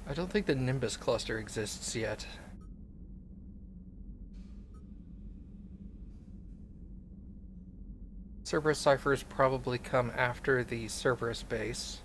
I don't think the Nimbus cluster exists yet. Cerberus ciphers probably come after the Cerberus base.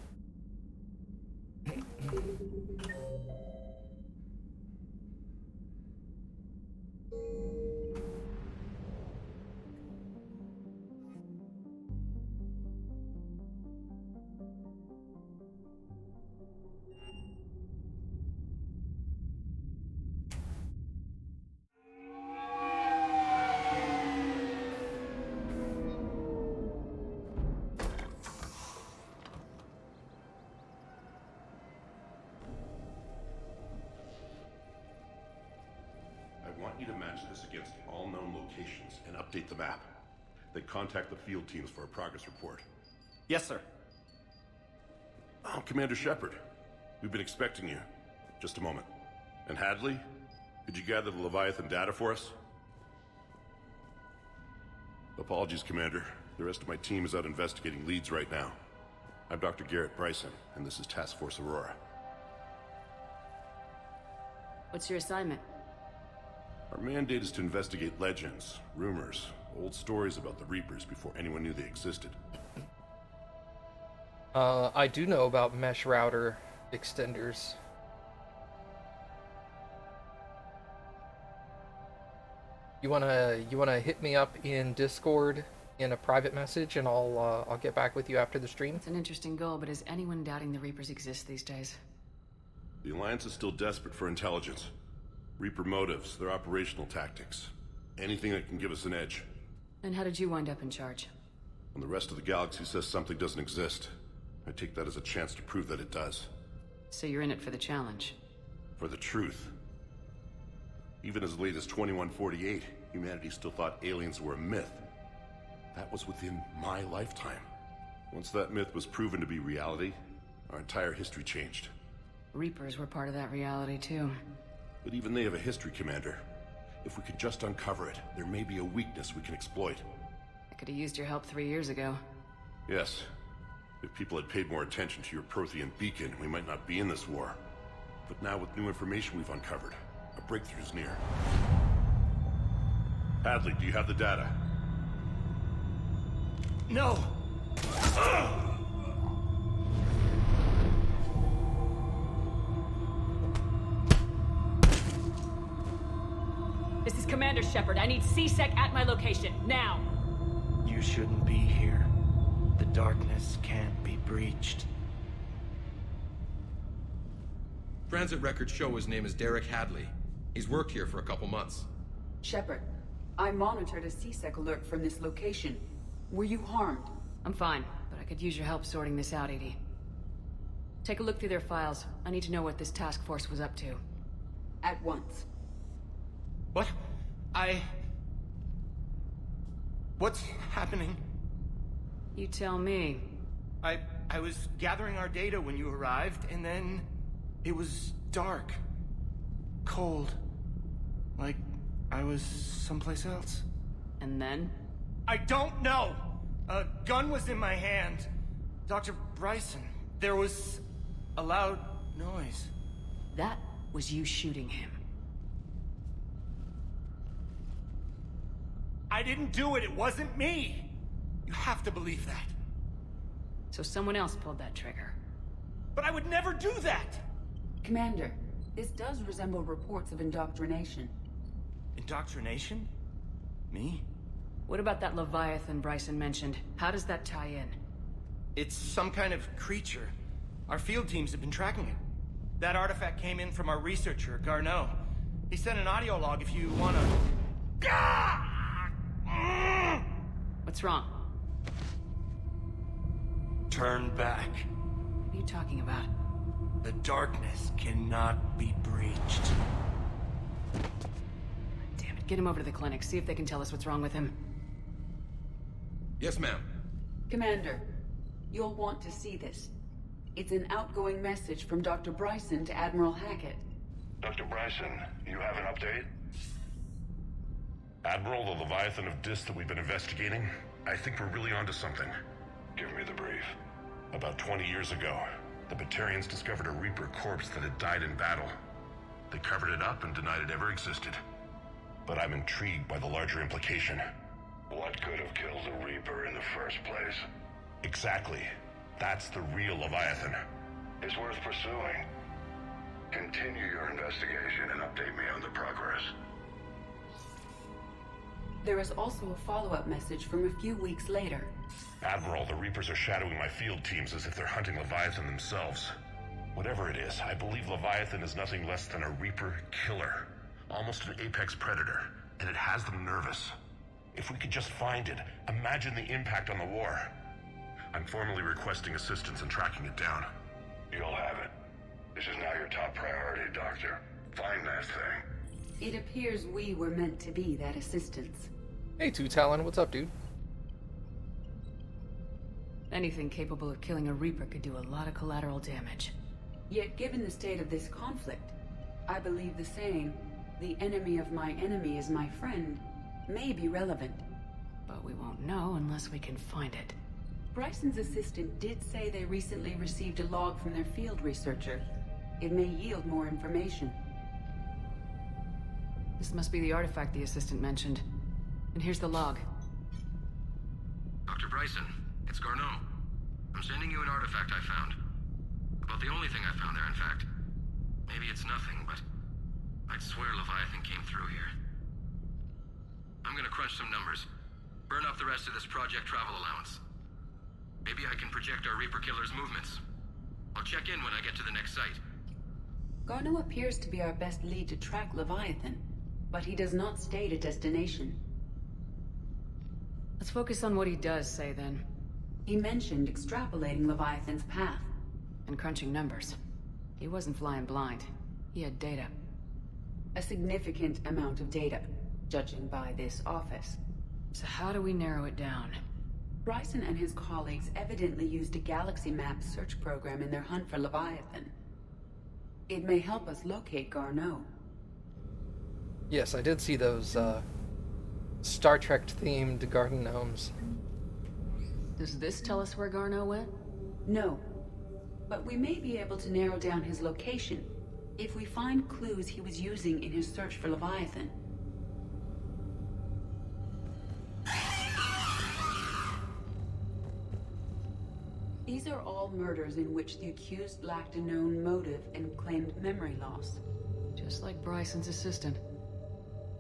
I want you to match this against all known locations and update the map. Then contact the field teams for a progress report. Yes, sir. Oh, Commander Shepard. We've been expecting you. Just a moment. And Hadley? Did you gather the Leviathan data for us? Apologies, Commander. The rest of my team is out investigating leads right now. I'm Dr. Garrett Bryson, and this is Task Force Aurora. What's your assignment? Our mandate is to investigate legends, rumors, old stories about the Reapers before anyone knew they existed. I do know about mesh router extenders. You wanna hit me up in Discord in a private message, and I'll get back with you after the stream. It's an interesting goal, but is anyone doubting the Reapers exist these days? The Alliance is still desperate for intelligence. Reaper motives, their operational tactics. Anything that can give us an edge. And how did you wind up in charge? When the rest of the galaxy says something doesn't exist, I take that as a chance to prove that it does. So you're in it for the challenge. For the truth. Even as late as 2148, humanity still thought aliens were a myth. That was within my lifetime. Once that myth was proven to be reality, our entire history changed. Reapers were part of that reality too. But even they have a history, Commander. If we could just uncover it, there may be a weakness we can exploit. I could have used your help 3 years ago. Yes. If people had paid more attention to your Prothean beacon, we might not be in this war. But now with new information we've uncovered, a breakthrough's near. Hadley, do you have the data? No! This is Commander Shepard. I need C-Sec at my location, now! You shouldn't be here. The darkness can't be breached. Transit records show his name is Derek Hadley. He's worked here for a couple months. Shepard, I monitored a C-Sec alert from this location. Were you harmed? I'm fine, but I could use your help sorting this out, Edie. Take a look through their files. I need to know what this task force was up to. At once. What? What's happening? You tell me. I was gathering our data when you arrived, and then it was dark. Cold. Like I was someplace else. And then? I don't know! A gun was in my hand. Dr. Bryson, there was a loud noise. That was you shooting him. I didn't do it, it wasn't me! You have to believe that. So someone else pulled that trigger. But I would never do that! Commander, this does resemble reports of indoctrination. Indoctrination? Me? What about that Leviathan Bryson mentioned? How does that tie in? It's some kind of creature. Our field teams have been tracking it. That artifact came in from our researcher, Garneau. He sent an audio log if you wanna... What's wrong? Turn back. What are you talking about? The darkness cannot be breached. Damn it, get him over to the clinic. See if they can tell us what's wrong with him. Yes, ma'am. Commander, you'll want to see this. It's an outgoing message from Dr. Bryson to Admiral Hackett. Dr. Bryson, you have an update? Admiral, the Leviathan of Dis that we've been investigating, I think we're really onto something. Give me the brief. About 20 years ago, The Batarians discovered a Reaper corpse that had died in battle. They covered it up and denied it ever existed. But I'm intrigued by the larger implication. What could have killed the Reaper in the first place? Exactly. That's the real Leviathan. It's worth pursuing. Continue your investigation and update me on the progress. There is also a follow-up message from a few weeks later. Admiral, the Reapers are shadowing my field teams as if they're hunting Leviathan themselves. Whatever it is, I believe Leviathan is nothing less than a Reaper killer. Almost an apex predator, and it has them nervous. If we could just find it, imagine the impact on the war. I'm formally requesting assistance in tracking it down. You'll have it. This is now your top priority, Doctor. Find that thing. It appears we were meant to be that assistance. Hey, Two Talon, what's up, dude? Anything capable of killing a Reaper could do a lot of collateral damage. Yet given the state of this conflict, I believe the saying, "The enemy of my enemy is my friend," may be relevant. But we won't know unless we can find it. Bryson's assistant did say they recently received a log from their field researcher. It may yield more information. This must be the artifact the assistant mentioned. And here's the log. Dr. Bryson, it's Garneau. I'm sending you an artifact I found. About the only thing I found there, in fact. Maybe it's nothing, but I'd swear Leviathan came through here. I'm gonna crunch some numbers. Burn up the rest of this project travel allowance. Maybe I can project our Reaper killer's movements. I'll check in when I get to the next site. Garneau appears to be our best lead to track Leviathan, but he does not state a destination. Let's focus on what he does say, then. He mentioned extrapolating Leviathan's path. And crunching numbers. He wasn't flying blind. He had data. A significant amount of data, judging by this office. So how do we narrow it down? Bryson and his colleagues evidently used a galaxy map search program in their hunt for Leviathan. It may help us locate Garneau. Yes, I did see those, Star Trek-themed garden gnomes. Does this tell us where Garneau went? No, but we may be able to narrow down his location if we find clues he was using in his search for Leviathan. These are all murders in which the accused lacked a known motive and claimed memory loss. Just like Bryson's assistant.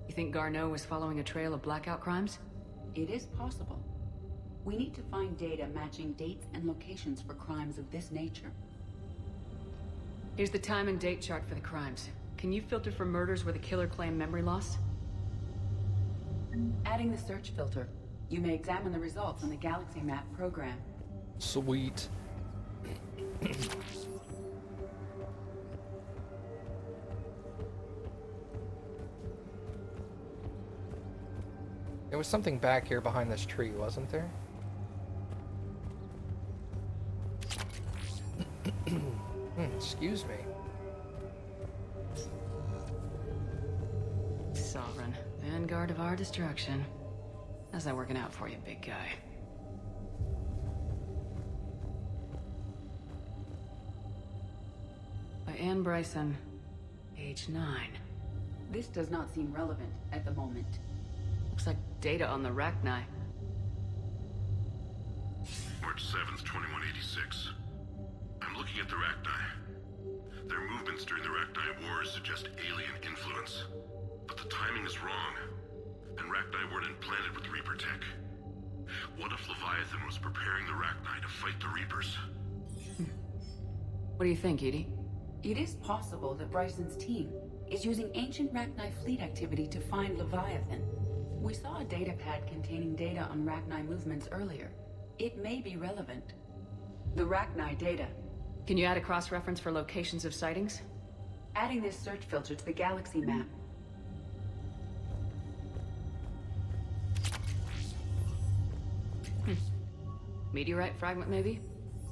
You think Garneau was following a trail of blackout crimes? It is possible. We need to find data matching dates and locations for crimes of this nature. Here's the time and date chart for the crimes. Can you filter for murders where the killer claimed memory loss? Adding the search filter, you may examine the results on the Galaxy Map program. Sweet. There was something back here behind this tree, wasn't there? Excuse me. Sovereign. Vanguard of our destruction. How's that working out for you, big guy? By Anne Bryson, age 9. This does not seem relevant at the moment. Looks like data on the Rachni. March 7th, 2186. I'm looking at the Rachni. Their movements during the Rachni Wars suggest alien influence. But the timing is wrong. And Rachni weren't implanted with Reaper tech. What if Leviathan was preparing the Rachni to fight the Reapers? What do you think, Edie? It is possible that Bryson's team is using ancient Rachni fleet activity to find Leviathan. We saw a data pad containing data on Rachni movements earlier. It may be relevant. The Rachni data. Can you add a cross-reference for locations of sightings? Adding this search filter to the Galaxy Map. Meteorite fragment, maybe?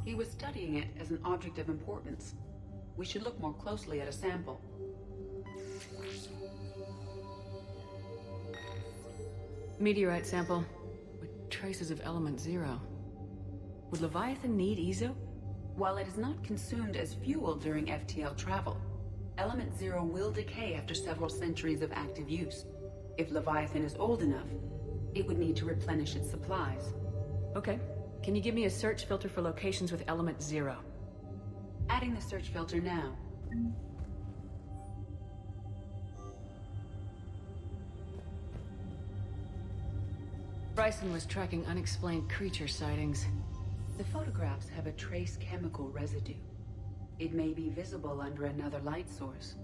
He was studying it as an object of importance. We should look more closely at a sample. Meteorite sample with traces of element 0. Would Leviathan need Ezo? While it is not consumed as fuel during FTL travel, Element Zero will decay after several centuries of active use. If Leviathan is old enough, it would need to replenish its supplies. Okay. Can you give me a search filter for locations with Element Zero? Adding the search filter now. Bryson was tracking unexplained creature sightings. The photographs have a trace chemical residue. It may be visible under another light source.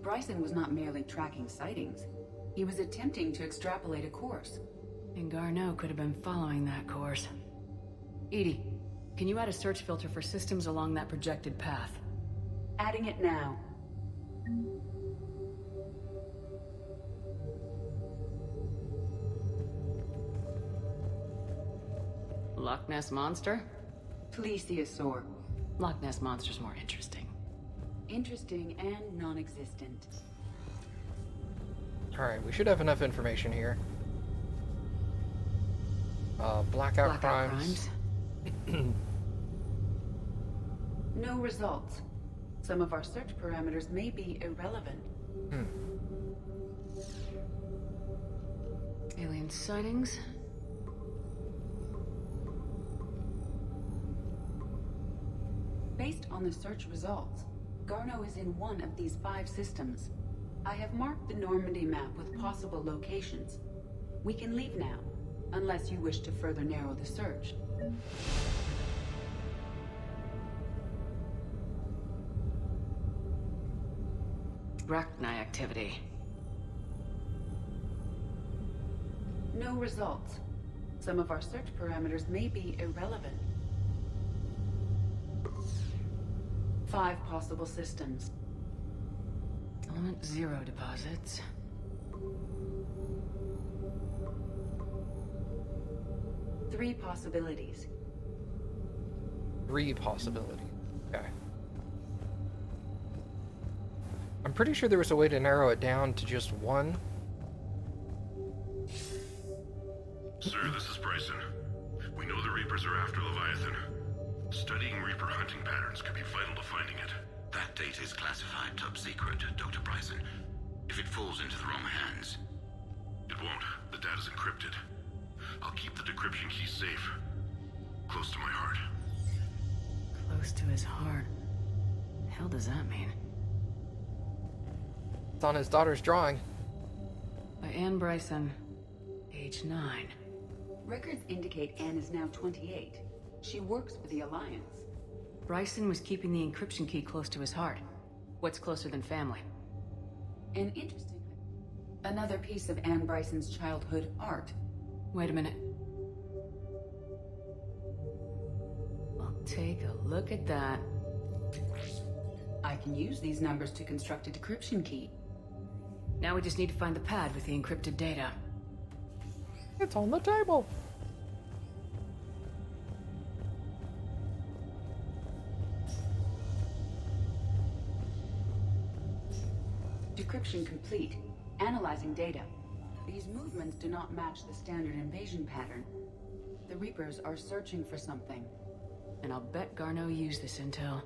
Bryson was not merely tracking sightings. He was attempting to extrapolate a course. And Garneau could have been following that course. Edie, can you add a search filter for systems along that projected path? Adding it now. Loch Ness Monster? Plesiosaur. Loch Ness Monster's more interesting. Interesting and non-existent. Alright, we should have enough information here. Blackout crimes. No results. Some of our search parameters may be irrelevant. Alien sightings? Based on the search results, Garneau is in one of these 5 systems. I have marked the Normandy map with possible locations. We can leave now, unless you wish to further narrow the search. Rachni activity. No results. Some of our search parameters may be irrelevant. 5 possible systems. Element Zero deposits. Three possibilities. 3 possibilities. Okay. I'm pretty sure there was a way to narrow it down to just one. Sir, this is Bryson. We know the Reapers are after Leviathan. Studying Reaper hunting patterns could be vital to finding it. That data is classified top secret, Dr. Bryson. If it falls into the wrong hands... It won't. The data's encrypted. I'll keep the decryption key safe. Close to my heart. Close to his heart. The hell does that mean? It's on his daughter's drawing. By Anne Bryson, age 9. Records indicate Anne is now 28. She works for the Alliance. Bryson was keeping the encryption key close to his heart. What's closer than family? And interestingly, another piece of Anne Bryson's childhood art. Wait a minute. Well, take a look at that. I can use these numbers to construct a decryption key. Now we just need to find the pad with the encrypted data. It's on the table. Decryption complete. Analyzing data. These movements do not match the standard invasion pattern. The Reapers are searching for something. And I'll bet Garneau used this intel.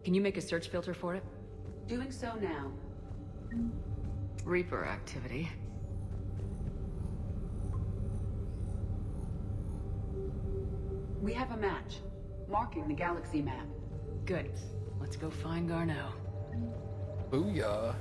Can you make a search filter for it? Doing so now. Reaper activity. We have a match. Marking the galaxy map. Good. Let's go find Garneau. Booyah.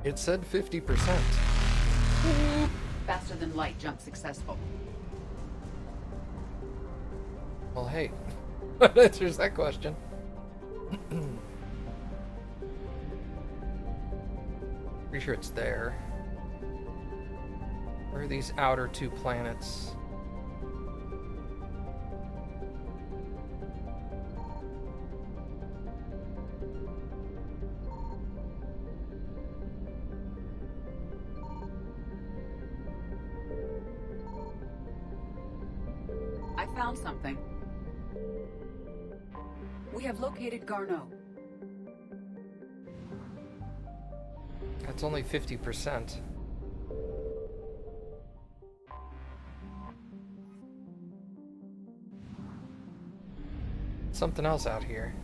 It said 50%. Faster than light jump successful. Well, hey, that answers that question. Pretty sure it's there. Where are these outer two planets? I found something. We have located Garneau. That's only 50%. Something else out here.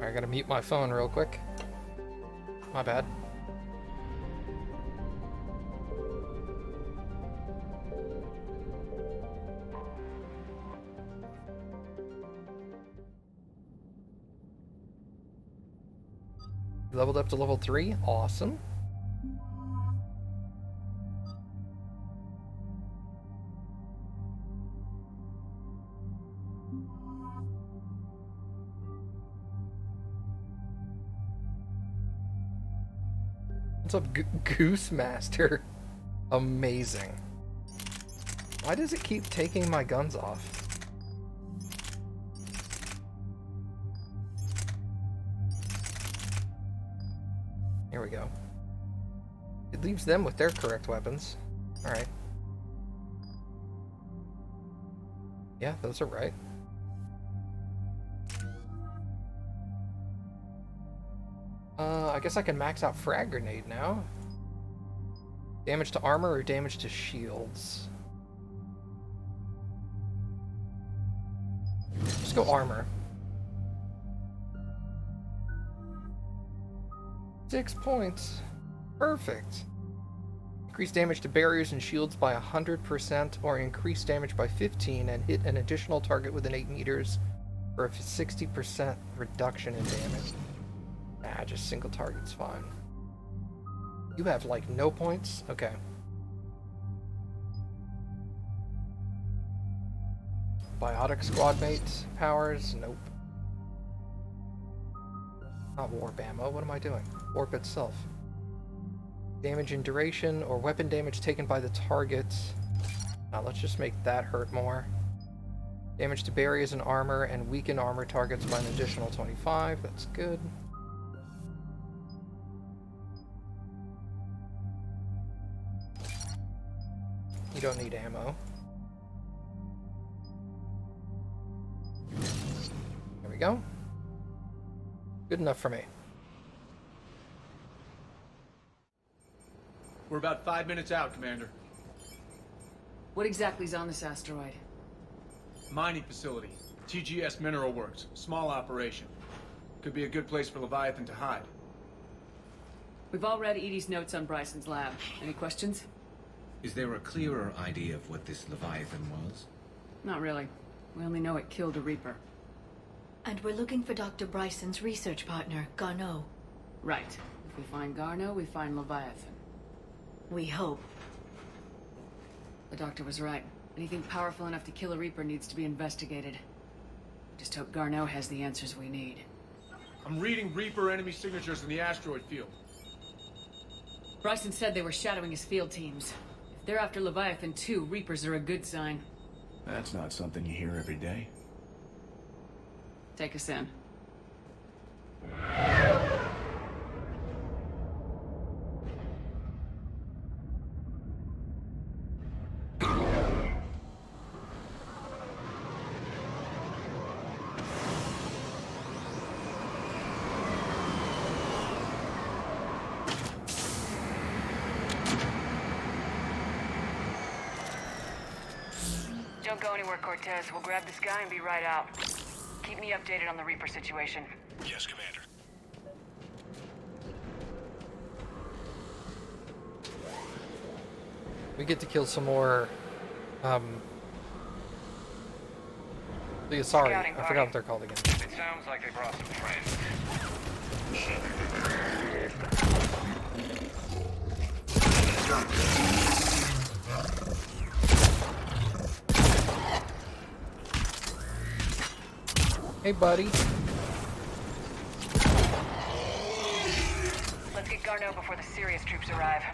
I gotta mute my phone real quick. My bad. Leveled up to level 3. Awesome. What's up, Goose Master? Amazing. Why does it keep taking my guns off? Here we go. It leaves them with their correct weapons. Alright. Yeah, those are right. I guess I can max out Frag Grenade now. Damage to armor or damage to shields? Just go armor. 6 points. Perfect. Increase damage to barriers and shields by 100% or increase damage by 15 and hit an additional target within 8 meters for a 60% reduction in damage. Nah, just single target's fine. You have, like, no points? Okay. Biotic squad mate powers? Nope. Not warp ammo. What am I doing? Warp itself. Damage and duration or weapon damage taken by the target. Now let's just make that hurt more. Damage to barriers and armor and weaken armor targets by an additional 25. That's good. You don't need ammo. There we go. Good enough for me. We're about 5 minutes out, Commander. What exactly is on this asteroid? Mining facility. TGS Mineral Works. Small operation. Could be a good place for Leviathan to hide. We've all read Edie's notes on Bryson's lab. Any questions? Is there a clearer idea of what this Leviathan was? Not really. We only know it killed a Reaper. And we're looking for Dr. Bryson's research partner, Garneau. Right. If we find Garneau, we find Leviathan. We hope. The doctor was right. Anything powerful enough to kill a Reaper needs to be investigated. Just hope Garneau has the answers we need. I'm reading Reaper enemy signatures in the asteroid field. Bryson said they were shadowing his field teams. If they're after Leviathan too, Reapers are a good sign. That's not something you hear every day. Take us in. Don't go anywhere, Cortez. We'll grab this guy and be right out. Keep me updated on the Reaper situation. Yes, Commander. We get to kill some more, sorry, I forgot what they're called again. It sounds like they brought some friends. Hey, buddy. Let's get Garneau before the serious troops arrive.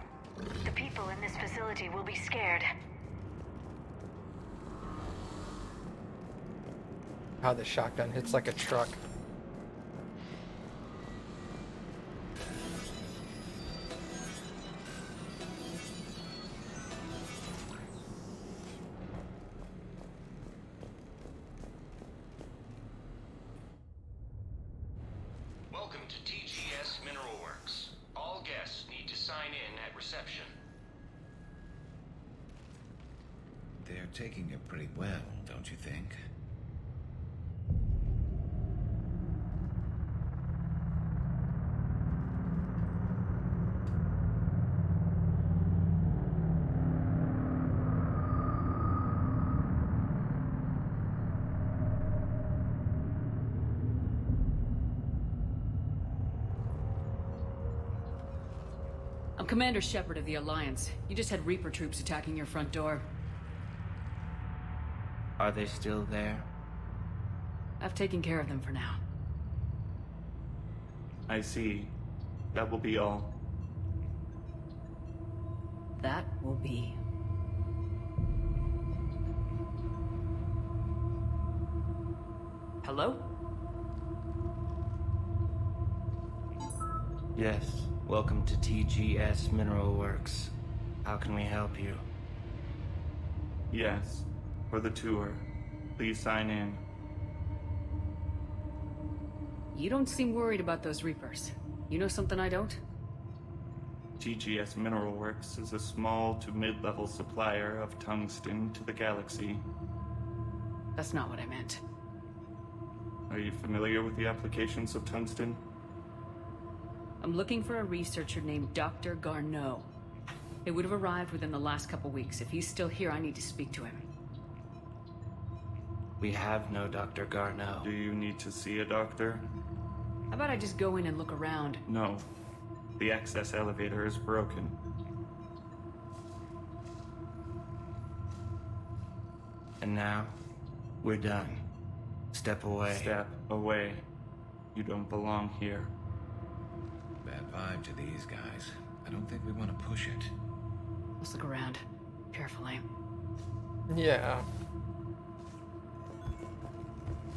The people in this facility will be scared. How the shotgun hits like a truck. Welcome to TGS Mineral Works. All guests need to sign in at reception. They're taking it pretty well, don't you think? I'm Commander Shepard of the Alliance. You just had Reaper troops attacking your front door. Are they still there? I've taken care of them for now. I see. That will be all. That will be. Hello? Yes. Welcome to TGS Mineral Works. How can we help you? Yes. For the tour. Please sign in. You don't seem worried about those Reapers. You know something I don't? TGS Mineral Works is a small to mid-level supplier of tungsten to the galaxy. That's not what I meant. Are you familiar with the applications of tungsten? I'm looking for a researcher named Dr. Garneau. It would have arrived within the last couple weeks. If he's still here, I need to speak to him. We have no Dr. Garneau. Do you need to see a doctor? How about I just go in and look around? No. The access elevator is broken. And now, we're done. Step away. Step away. You don't belong here. Bad vibe to these guys. I don't think we want to push it. Let's look around. Carefully. Yeah.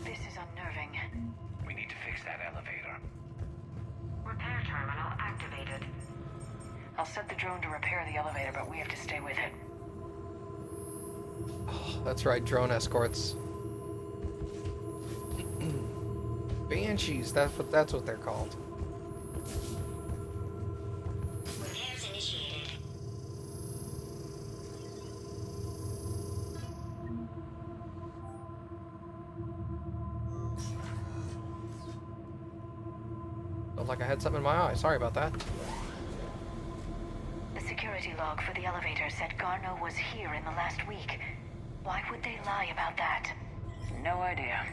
This is unnerving. We need to fix that elevator. Repair terminal activated. I'll set the drone to repair the elevator, but we have to stay with it. Oh, that's right, drone escorts. Banshees, that's what they're called. Repairs initiated. Felt like I had something in my eye. Sorry about that. The security log for the elevator said Garneau was here in the last week. Why would they lie about that? No idea.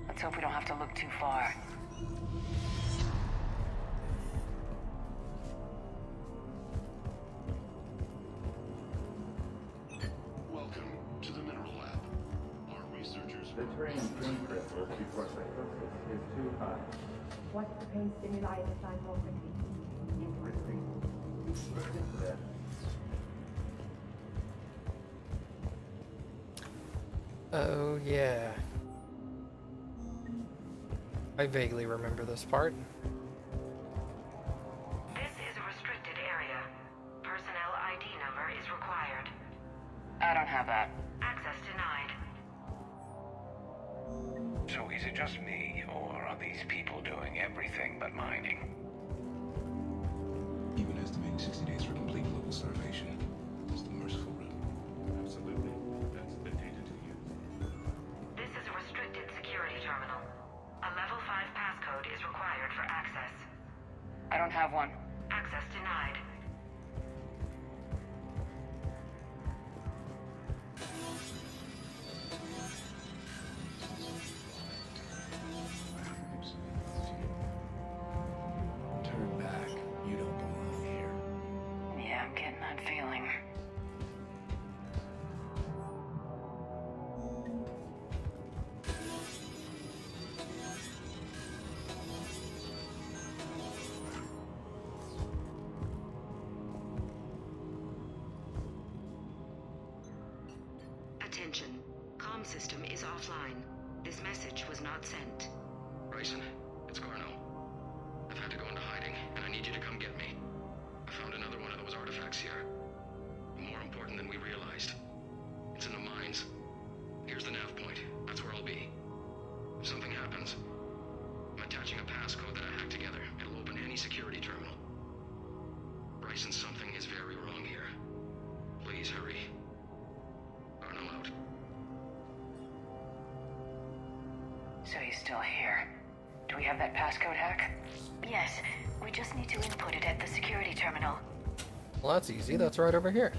Let's hope we don't have to look too far. Welcome to the Mineral Lab. Our researchers... The terrain crystals before psychosis is too high. What's the pain stimuli assigned more quickly? Oh, yeah. I vaguely remember this part. This is a restricted area. Personnel ID number is required. I don't have that. Access denied. So is it just me, or are these people doing everything but mining? Even estimating 60 days for complete global starvation. That's the merciful route. Absolutely. That's the data to use. This is a restricted security terminal. have one. Access denied. Turn back. You don't belong here. Yeah, I'm getting that feeling. Attention. Comm system is offline. This message was not sent. Bryson, it's Garno. I've had to go into hiding, and I need you to come get me. I found another one of those artifacts here. More important than we realized. It's in the mines. Here's the nav point. That's where I'll be. If something happens, I'm attaching a passcode that I hacked together. It'll open any security terminal. Bryson, something is very wrong here. Please hurry. Garno out. So he's still here. Do we have that passcode hack? Yes, we just need to input it at the security terminal. Well, that's easy. That's right over here.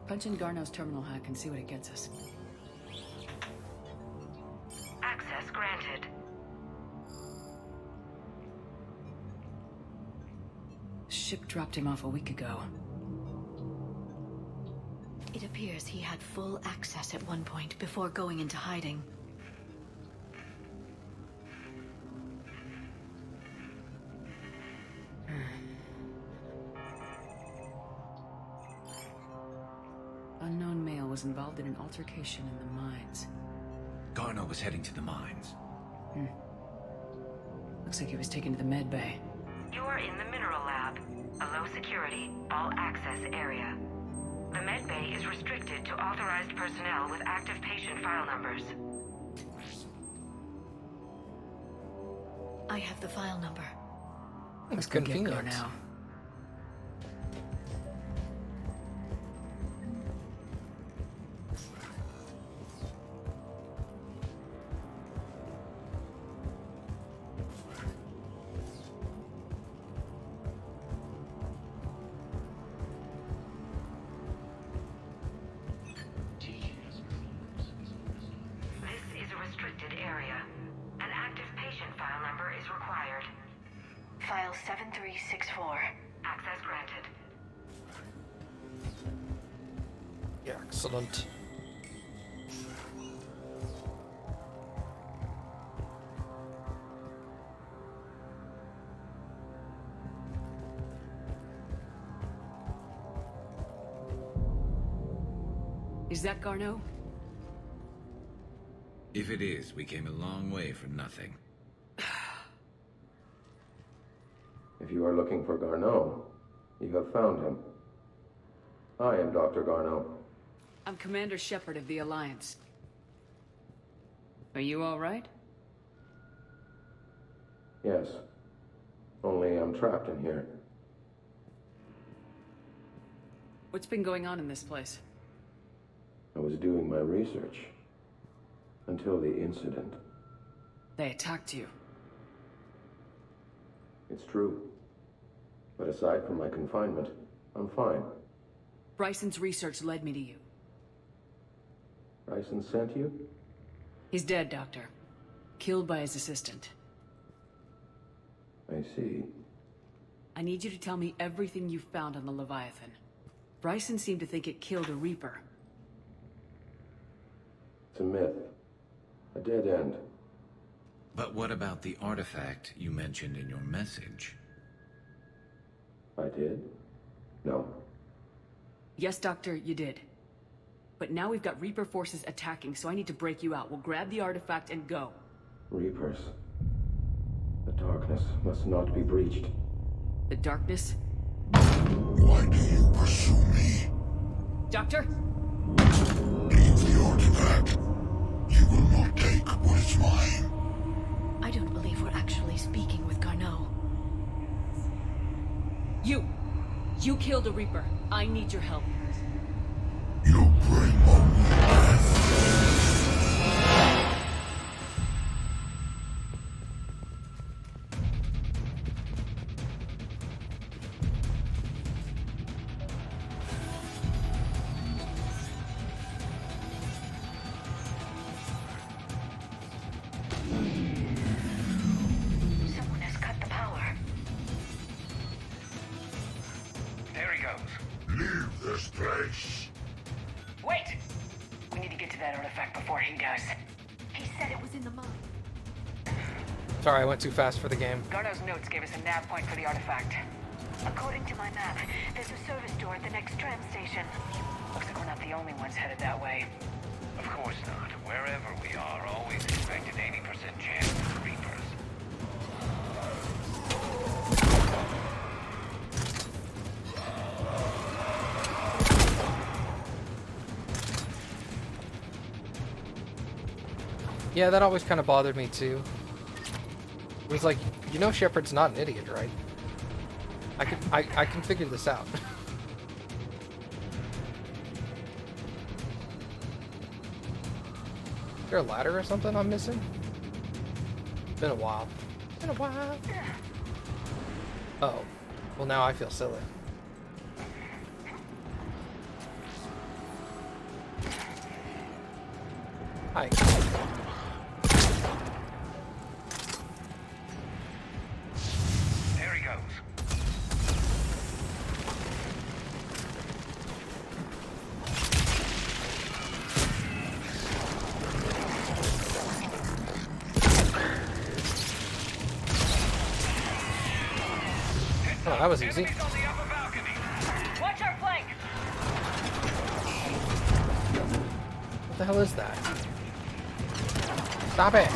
Punch in Garno's terminal hack and see what it gets us. Access granted. Ship dropped him off a week ago. It appears he had full access at one point before going into hiding. Unknown male was involved in an altercation in the mines. Garno was heading to the mines. Looks like he was taken to the med bay. You are in the mineral lab, a low security, all access area. The med bay is restricted to authorized personnel with active patient file numbers. I have the file number. It's Go get convenient. Garno. This is a restricted area. An active patient file number is required. File 7364. Access granted. Yeah, excellent. Is that Garno? If it is, we came a long way for nothing. If you are looking for Garneau, you have found him. I am Dr. Garneau. I'm Commander Shepard of the Alliance. Are you all right? Yes. Only I'm trapped in here. What's been going on in this place? I was doing my research. Until the incident. They attacked you. It's true. But aside from my confinement, I'm fine. Bryson's research led me to you. Bryson sent you? He's dead, Doctor. Killed by his assistant. I see. I need you to tell me everything you found on the Leviathan. Bryson seemed to think it killed a Reaper. It's a myth. A dead end. But what about the artifact you mentioned in your message? I did? No. Yes, Doctor, you did. But now we've got Reaper forces attacking, so I need to break you out. We'll grab the artifact and go. Reapers. The darkness must not be breached. The darkness? Why do you pursue me? Doctor? Leave the artifact. You will not take what is mine. I don't believe we're actually speaking with Garneau. You killed a Reaper. I need your help. You bring only death. face! Wait! We need to get to that artifact before he does. He said it was in the mine. Sorry, I went too fast for the game. Garno's notes gave us a nav point for the artifact. According to my map, there's a service door at the next tram station. Looks like we're not the only ones headed that way. Of course not. Wherever we are, always expect an 80% chance of Reapers. Yeah, that always kind of bothered me too. It was like, you know Shepard's not an idiot, right? I can figure this out. Is there a ladder or something I'm missing? Been a while. Been a while. Oh. Well, now I feel silly. Hi. There he goes. Oh, that was easy. Watch our flank! What the hell is that? Stop it!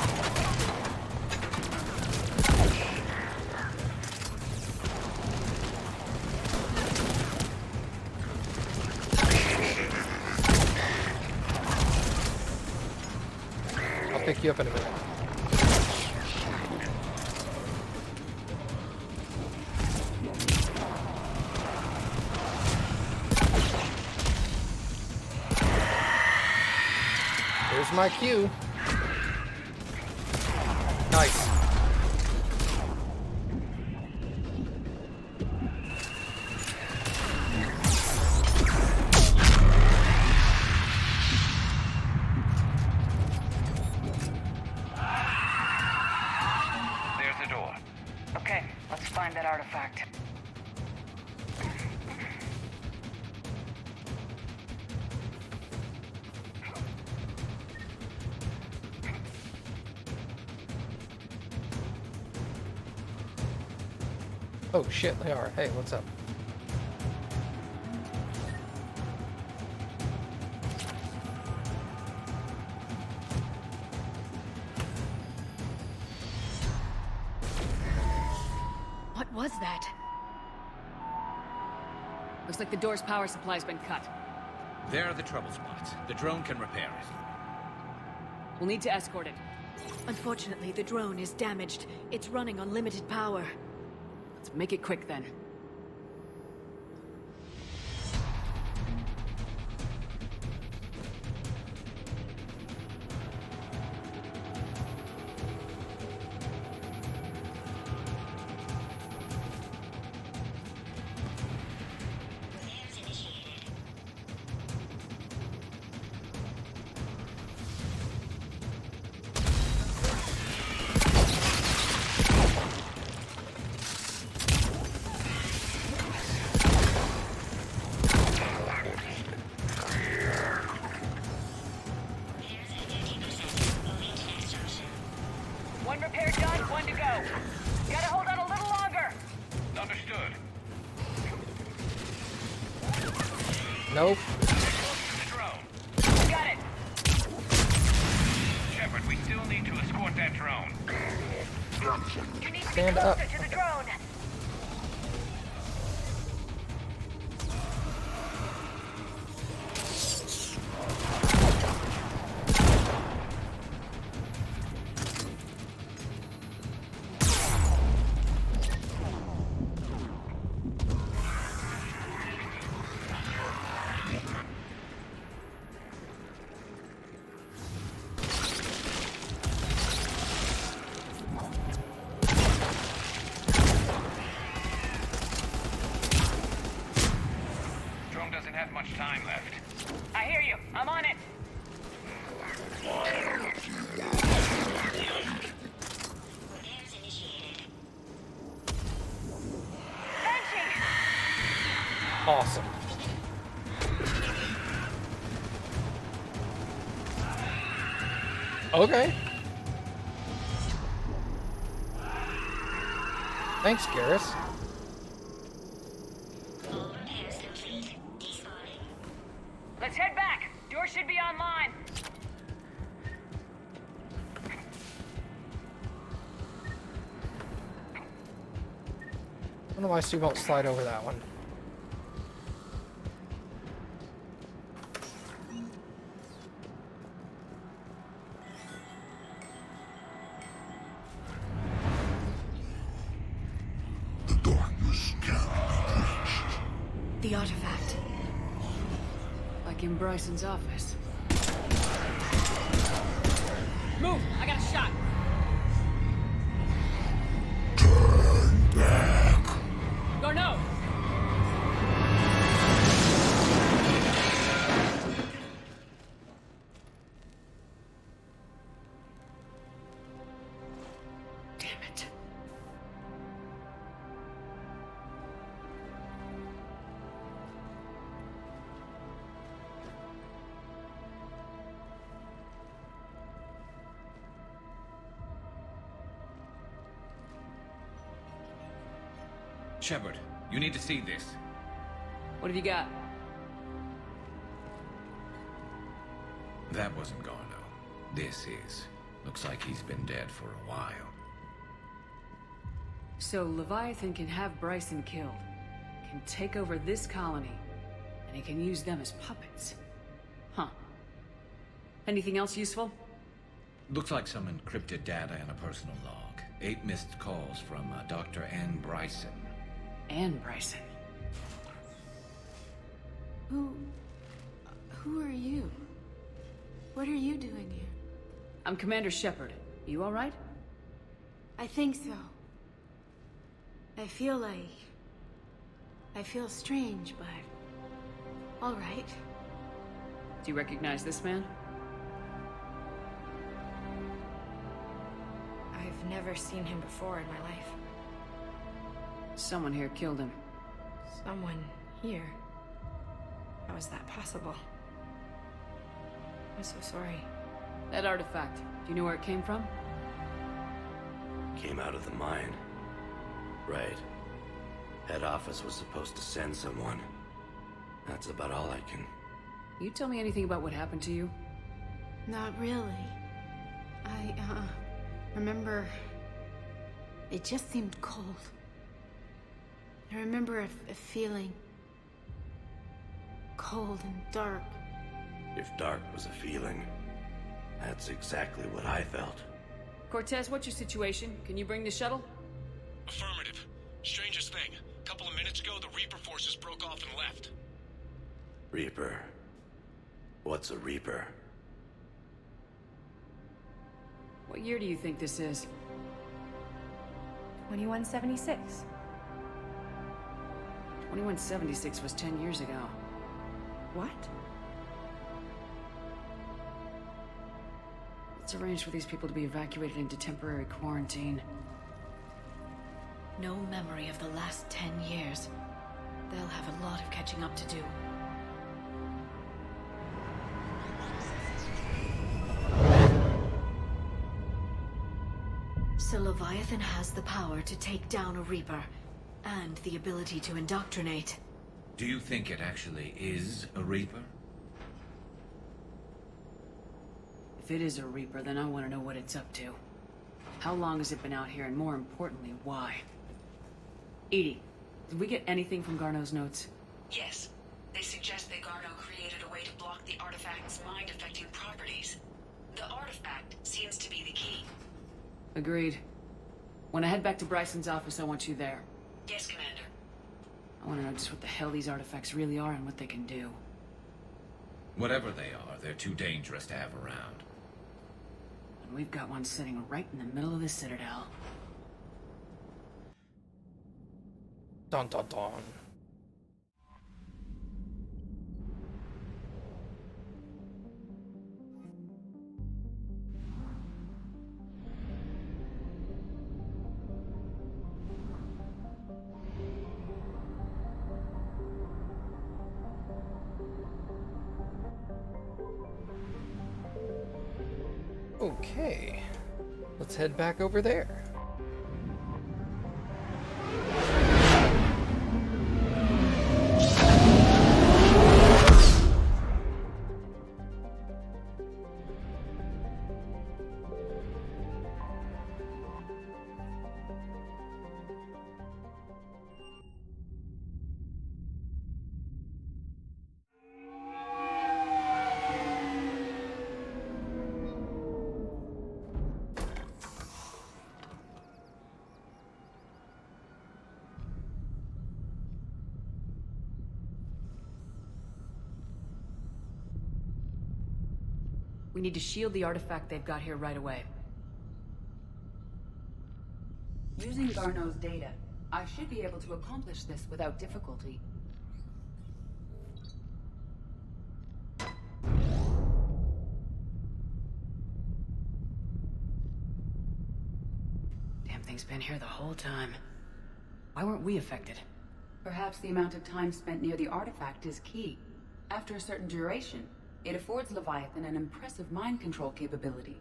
I'll pick you up in a minute. Here's my cue. Nice. There's the door. Okay, let's find that artifact. Oh shit, they are. Hey, what's up? What was that? Looks like the door's power supply's been cut. There are the trouble spots. The drone can repair it. We'll need to escort it. Unfortunately, the drone is damaged. It's running on limited power. Let's make it quick then. One repair done, one to go. Gotta hold on a little longer. Understood. Nope. The drone. Got it. Shepard, we still need to escort that drone. You need to be Stand closer up. to the drone. Drone doesn't have much time left. I hear you. I'm on it. Awesome. Okay. Thanks, Garrus. Let's head back. Door should be online. I don't know why Steve won't slide over that one. The artifact. Like in Bryson's office. Move! I got a shot. Garneau! Damn it. Shepard, you need to see this. What have you got? That wasn't Garneau. This is. Looks like he's been dead for a while. So Leviathan can have Bryson killed, can take over this colony, and he can use them as puppets. Huh. Anything else useful? Looks like some encrypted data and a personal log. 8 missed calls from Dr. Ann Bryson. Ann Bryson? Who are you? What are you doing here? I'm Commander Shepard. You alright? I think so. I feel strange, but all right. Do you recognize this man? I've never seen him before in my life. Someone here killed him. Someone here? How is that possible? I'm so sorry. That artifact, do you know where it came from? Came out of the mine. Right. Head office was supposed to send someone. That's about all I can... You tell me anything about what happened to you? Not really. I, remember... It just seemed cold. I remember a feeling... cold and dark. If dark was a feeling, that's exactly what I felt. Cortez, what's your situation? Can you bring the shuttle? Affirmative. Strangest thing. Couple of minutes ago, the Reaper forces broke off and left. Reaper? What's a Reaper? What year do you think this is? 2176. 2176 was 10 years ago. What? Let's arrange for these people to be evacuated into temporary quarantine. No memory of the last 10 years. They'll have a lot of catching up to do. So Leviathan has the power to take down a Reaper, and the ability to indoctrinate. Do you think it actually is a Reaper? If it is a Reaper, then I want to know what it's up to. How long has it been out here, and more importantly, why? Edie, did we get anything from Garneau's notes? Yes. They suggest that Garneau created a way to block the artifact's mind-affecting properties. The artifact seems to be the key. Agreed. When I head back to Bryson's office, I want you there. Yes, Commander. I want to know just what the hell these artifacts really are and what they can do. Whatever they are, they're too dangerous to have around. And we've got one sitting right in the middle of the Citadel. Dun dun dun. Okay. Let's head back over there. We need to shield the artifact they've got here right away. Using Garneau's data, I should be able to accomplish this without difficulty. Damn thing's been here the whole time. Why weren't we affected? Perhaps the amount of time spent near the artifact is key. After a certain duration, it affords Leviathan an impressive mind control capability.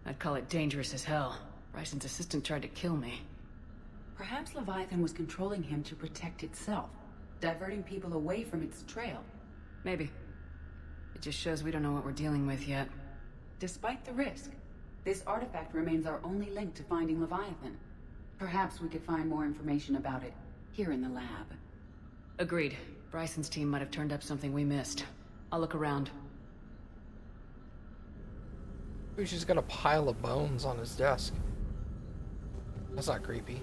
I'd call it dangerous as hell. Bryson's assistant tried to kill me. Perhaps Leviathan was controlling him to protect itself, diverting people away from its trail. Maybe. It just shows we don't know what we're dealing with yet. Despite the risk, this artifact remains our only link to finding Leviathan. Perhaps we could find more information about it here in the lab. Agreed. Bryson's team might have turned up something we missed. I'll look around. He's just got a pile of bones on his desk. That's not creepy.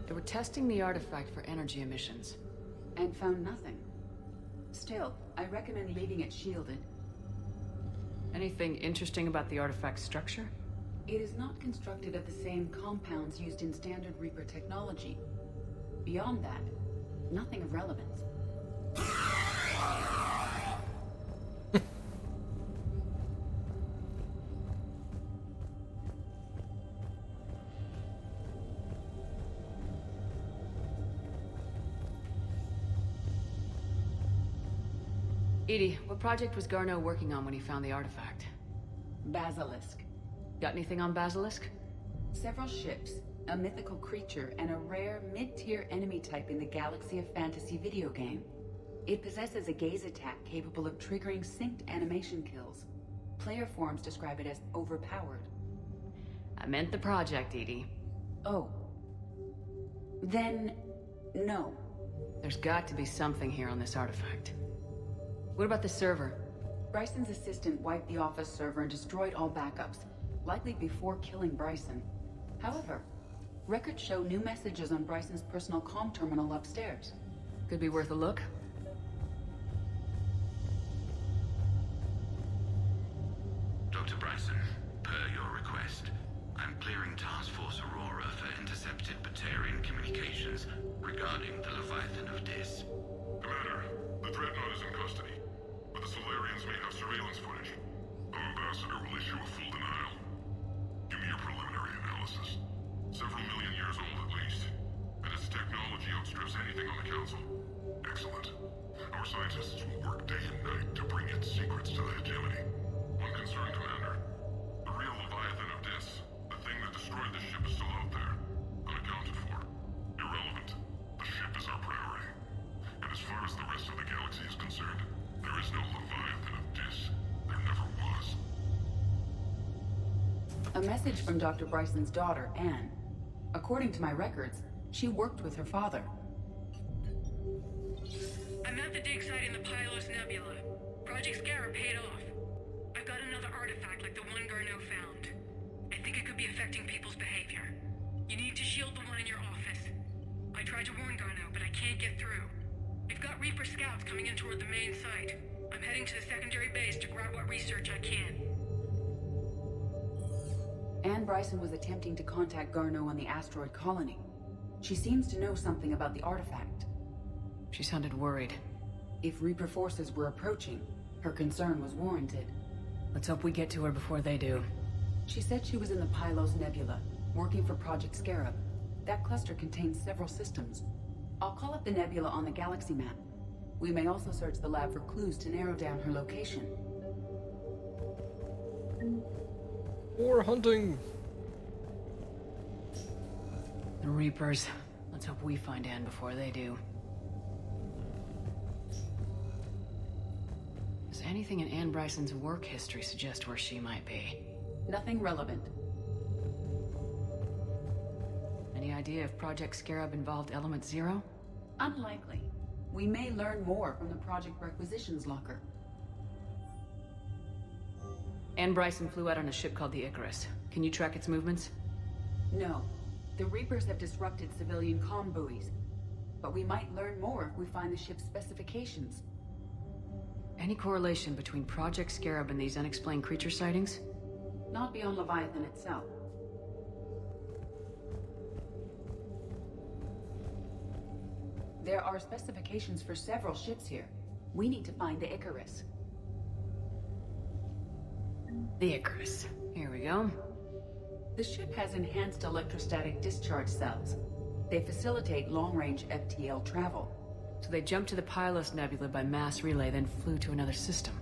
They were testing the artifact for energy emissions. And found nothing. Still, I recommend leaving it shielded. Anything interesting about the artifact's structure? It is not constructed of the same compounds used in standard Reaper technology. Beyond that, nothing of relevance. Edie, what project was Garneau working on when he found the artifact? Basilisk. Got anything on Basilisk? Several ships, a mythical creature, and a rare mid-tier enemy type in the Galaxy of Fantasy video game. It possesses a gaze attack capable of triggering synced animation kills. Player forums describe it as overpowered. I meant the project, Edie. Oh. Then, no. There's got to be something here on this artifact. What about the server? Bryson's assistant wiped the office server and destroyed all backups, likely before killing Bryson. However, records show new messages on Bryson's personal comm terminal upstairs. Could be worth a look. Dr. Bryson, per your request, I'm clearing Task Force Aurora for intercepted Batarian communications regarding the Leviathan of Dis. Commander, the Dreadnought is in custody, but the Solarians may have surveillance footage. Our ambassador will issue a full denial. Give me your preliminary analysis. Several million years old at least, and its technology outstrips anything on the Council. Excellent. Our scientists will work day and night to bring its secrets to the hegemony. One concern, Commander. The real Leviathan of Dis, the thing that destroyed the ship, is still out there, unaccounted for. Irrelevant. The ship is our priority. And as far as the rest of the galaxy is concerned, there is no Leviathan of Dis. There never was. A message from Dr. Bryson's daughter, Anne. According to my records, she worked with her father. I'm at the dig site in the Pylos Nebula. Project Scarab paid off. I've got another artifact like the one Garneau found. I think it could be affecting people's behavior. You need to shield the one in your office. I tried to warn Garneau, but I can't get through. We've got Reaper scouts coming in toward the main site. I'm heading to the secondary base to grab what research I can. Anne Bryson was attempting to contact Garneau on the asteroid colony. She seems to know something about the artifact. She sounded worried. If Reaper forces were approaching, her concern was warranted. Let's hope we get to her before they do. She said she was in the Pylos Nebula, working for Project Scarab. That cluster contains several systems. I'll call up the nebula on the galaxy map. We may also search the lab for clues to narrow down her location. More hunting! The Reapers. Let's hope we find Anne before they do. Does anything in Anne Bryson's work history suggest where she might be? Nothing relevant. Any idea if Project Scarab involved Element Zero? Unlikely. We may learn more from the Project Requisitions Locker. Anne Bryson flew out on a ship called the Icarus. Can you track its movements? No. The Reapers have disrupted civilian comm buoys. But we might learn more if we find the ship's specifications. Any correlation between Project Scarab and these unexplained creature sightings? Not beyond Leviathan itself. There are specifications for several ships here. We need to find the Icarus. The Icarus. Here we go. The ship has enhanced electrostatic discharge cells. They facilitate long-range FTL travel. So they jumped to the Pylos Nebula by mass relay, then flew to another system.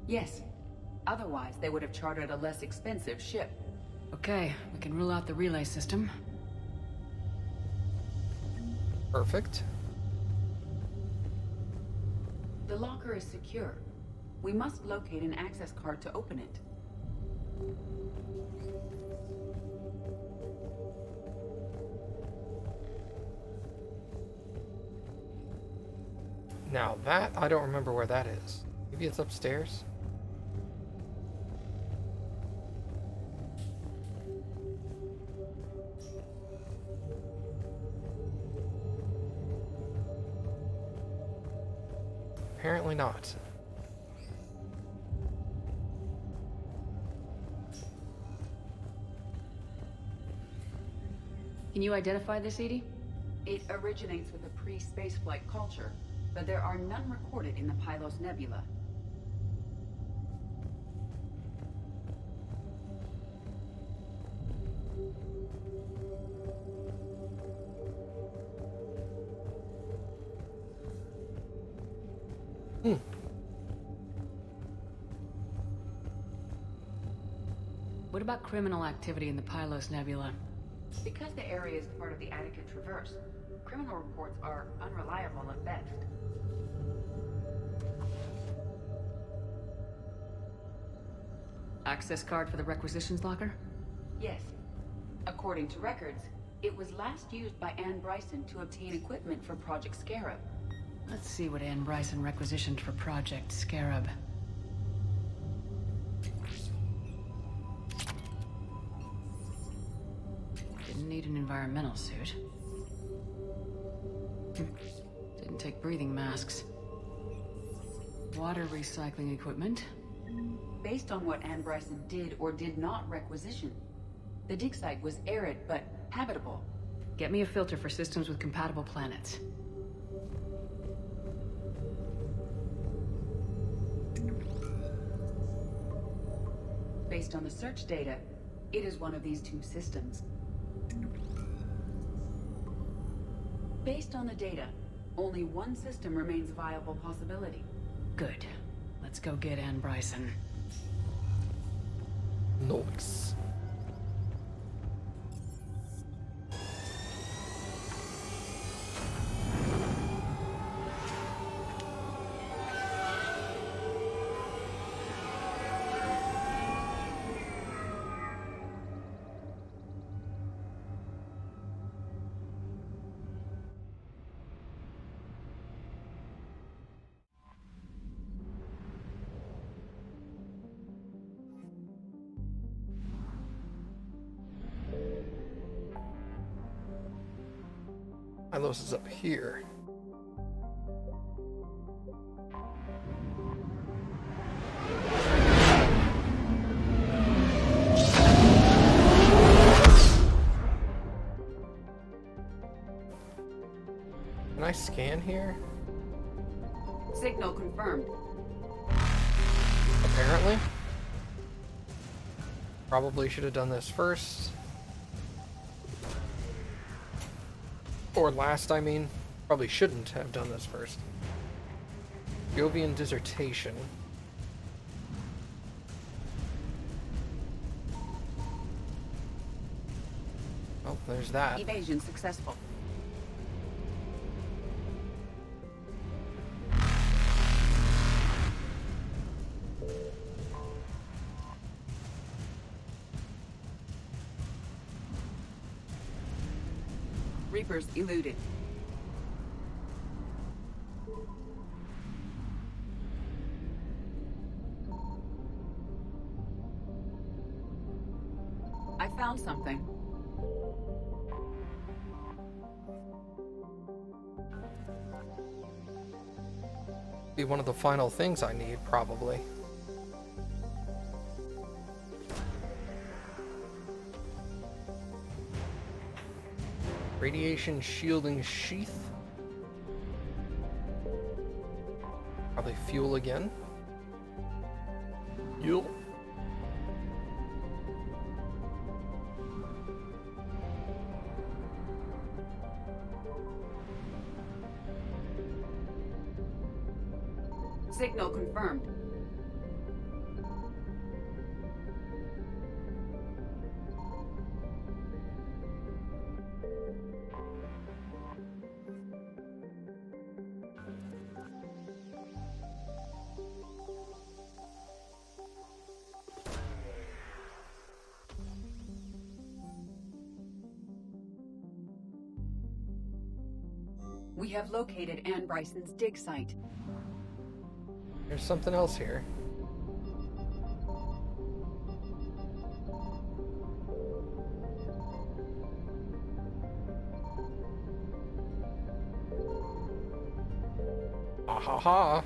Yes. Otherwise, they would have chartered a less expensive ship. Okay, we can rule out the relay system. Perfect. The locker is secure. We must locate an access card to open it. Now that, I don't remember where that is. Maybe it's upstairs? Apparently not. Can you identify this, Edie? It originates with a pre-spaceflight culture, but there are none recorded in the Pylos Nebula. What about criminal activity in the Pylos Nebula? Because the area is part of the Attica Traverse, criminal reports are unreliable at best. Access card for the requisitions locker? Yes. According to records, it was last used by Anne Bryson to obtain equipment for Project Scarab. Let's see what Anne Bryson requisitioned for Project Scarab. Didn't need an environmental suit. Didn't take breathing masks. Water recycling equipment. Based on what Anne Bryson did or did not requisition, the dig site was arid but habitable. Get me a filter for systems with compatible planets. Based on the search data, it is one of these two systems. Based on the data, only one system remains a viable possibility. Good. Let's go get Anne Bryson. Nice. Pylos is up here. Can I scan here? Signal confirmed. Apparently. Probably should have done this first. Or last, I mean. Probably shouldn't have done this first. Jovian dissertation. Well, there's that. Evasion successful. Reapers eluded. I found something. Be one of the final things I need, probably. Radiation shielding sheath. Probably fuel again. Fuel. Signal confirmed. We have located Anne Bryson's dig site. There's something else here. Ah ha ha.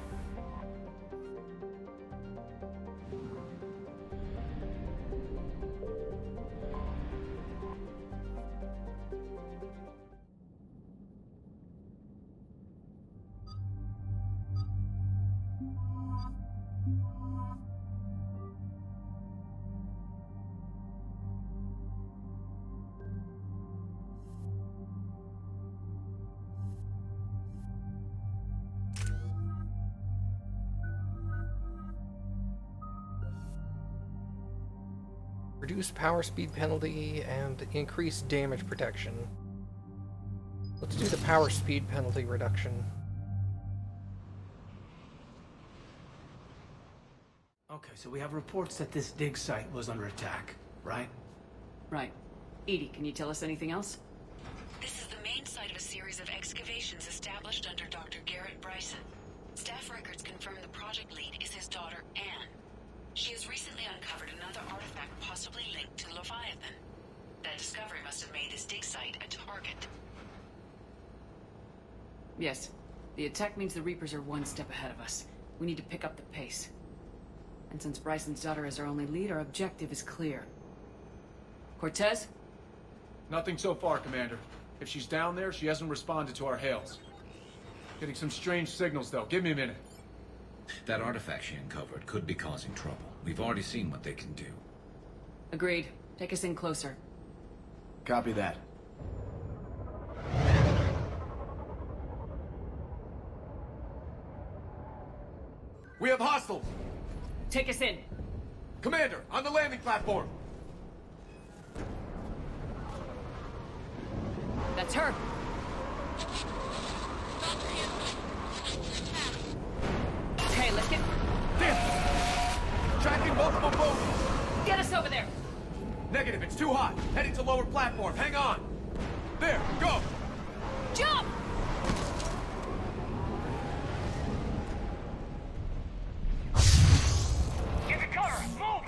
Reduce power speed penalty and increase damage protection. Let's do the power speed penalty reduction. Okay, so we have reports that this dig site was under attack, right? Right. Edie, can you tell us anything else? This is the main site of a series of excavations established under Dr. Garrett Bryson. Staff records confirm the project lead is his daughter, Anne. She has recently uncovered another artifact possibly linked to Leviathan. That discovery must have made this dig site a target. Yes. The attack means the Reapers are one step ahead of us. We need to pick up the pace. And since Bryson's daughter is our only lead, our objective is clear. Cortez? Nothing so far, Commander. If she's down there, she hasn't responded to our hails. Getting some strange signals, though. Give me a minute. That artifact she uncovered could be causing trouble. We've already seen what they can do. Agreed. Take us in closer. Copy that. We have hostiles! Take us in. Commander, on the landing platform! That's her. Okay, let's get... Damn! Tracking multiple boats! Get us over there! Negative, it's too hot. Heading to lower platform. Hang on. There, go! Jump! Get to cover! Move!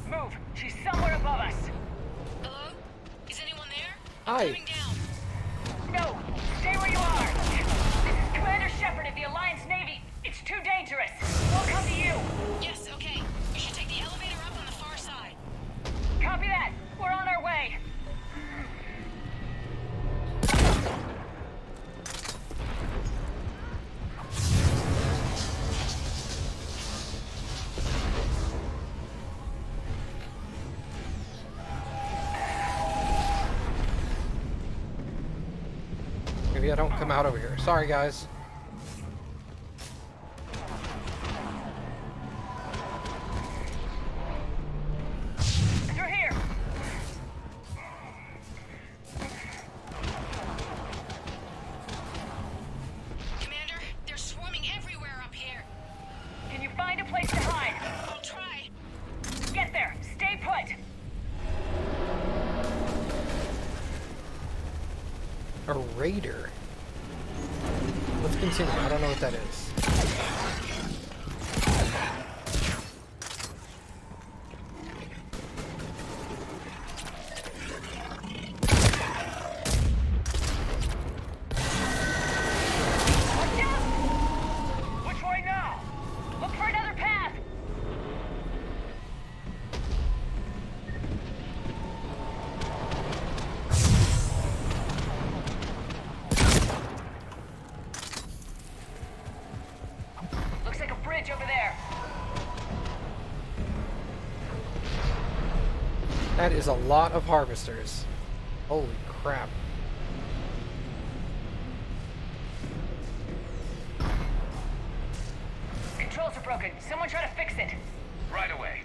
Move! She's somewhere above us! Hello? Is anyone there? Hi. Coming down. No! Stay where you are! This is Commander Shepard of the Alliance Navy. It's too dangerous. We'll come to you. Yes, okay. We should take the elevator up on the far side. Copy that. We're on our way. Maybe I don't come out over here. Sorry, guys. Through A raider. Let's continue. I don't know what that is. Which way now? Look for another path. Looks like a bridge over there. That is a lot of harvesters. Holy crap. Controls are broken. Someone try to fix it. Right away.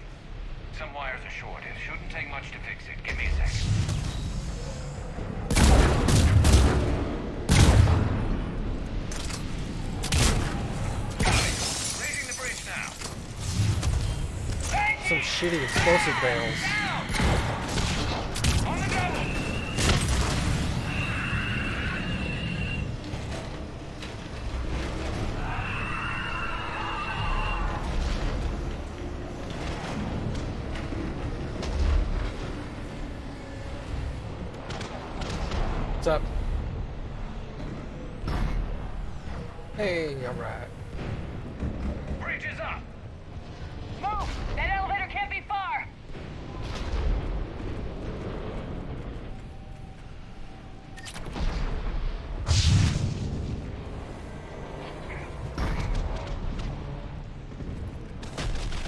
Some wires are short. It shouldn't take much to fix it. Give me a second. Raising the bridge now. Some shitty explosive barrels. On the double. What's up? Hey, alright. Bridge is up. Move! That elevator can't be far.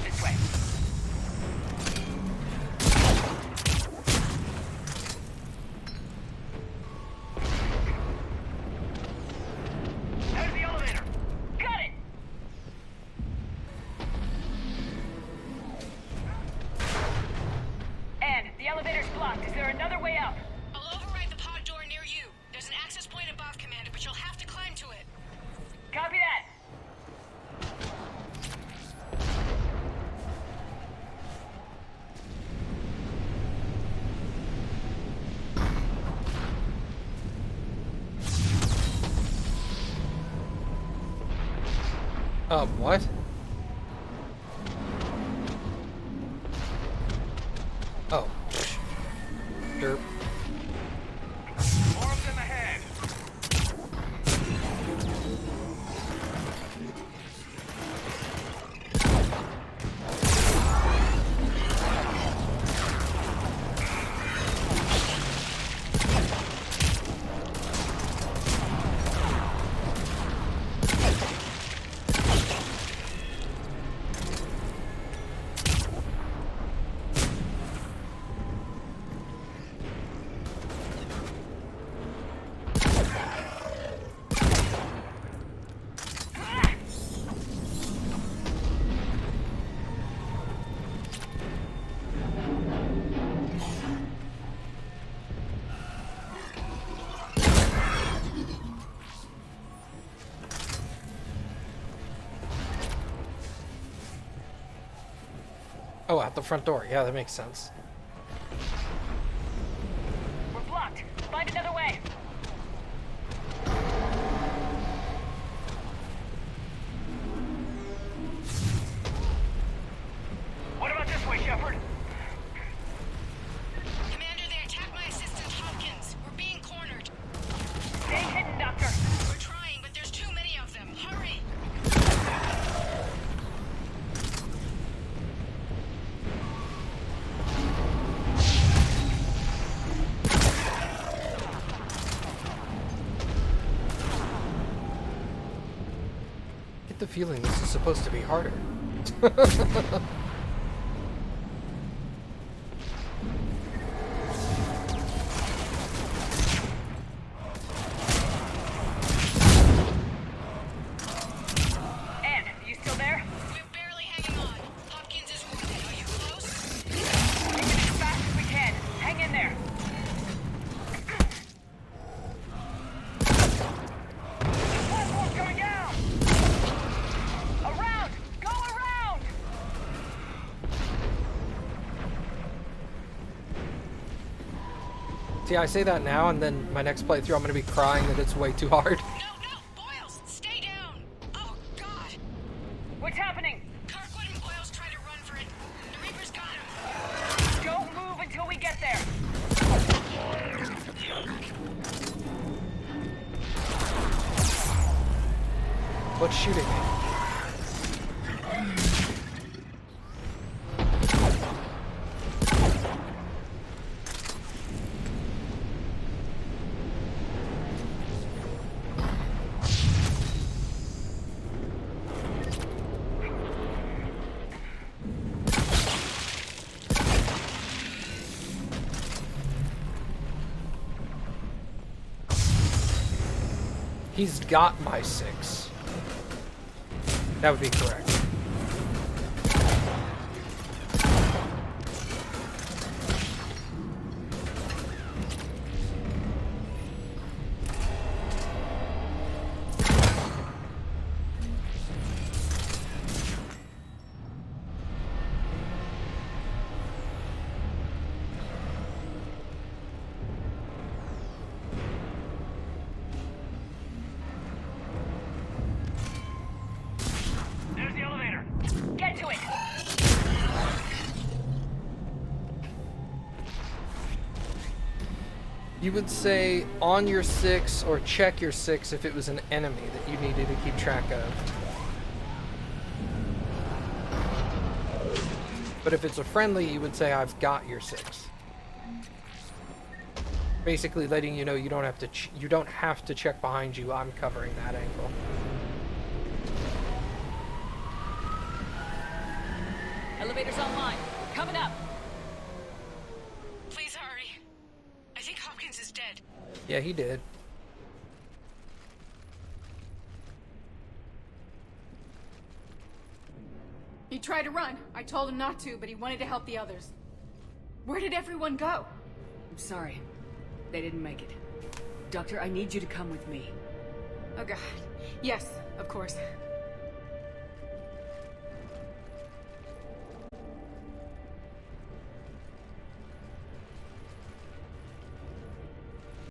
This way. There's the elevator. Got it. And the elevator's blocked. Is there another way up? I'll override the pod door near you. There's an access point above, Commander, but you'll have to climb to it. Copy that. What? Oh. Derp. More of them ahead. Oh, out the front door. Yeah, that makes sense. We're blocked. Find another way. What about this way, Shepard? Commander, they attacked my assistant, Hopkins. We're being cornered. Stay hidden, Doctor. We're trying, but there's too many of them. Hurry! Get the feeling this is supposed to be harder. Ann, you still there? We're barely hanging on. Hopkins is wounded. Are you close? Moving as fast as we can. Hang in there. The platform's going down. Around! Go around! See, I say that now, and then my next playthrough, I'm gonna be crying that it's way too hard. Boyles, stay down! Oh, God! What's happening? Kirkwood and Boyles tried to run for it. The Reaper's got him. Don't move until we get there. What's shooting me? He's got my 6. That would be correct. There's the elevator. Get to it. You would say on your 6 or check your 6 if it was an enemy that you needed to keep track of. But if it's a friendly, you would say I've got your 6. Basically letting you know you don't have to check behind you. I'm covering that angle. Elevator's online. Coming up. Please hurry. I think Hopkins is dead. Yeah, he did. He tried to run. I told him not to, but he wanted to help the others. Where did everyone go? I'm sorry. They didn't make it. Doctor, I need you to come with me. Oh, God. Yes, of course.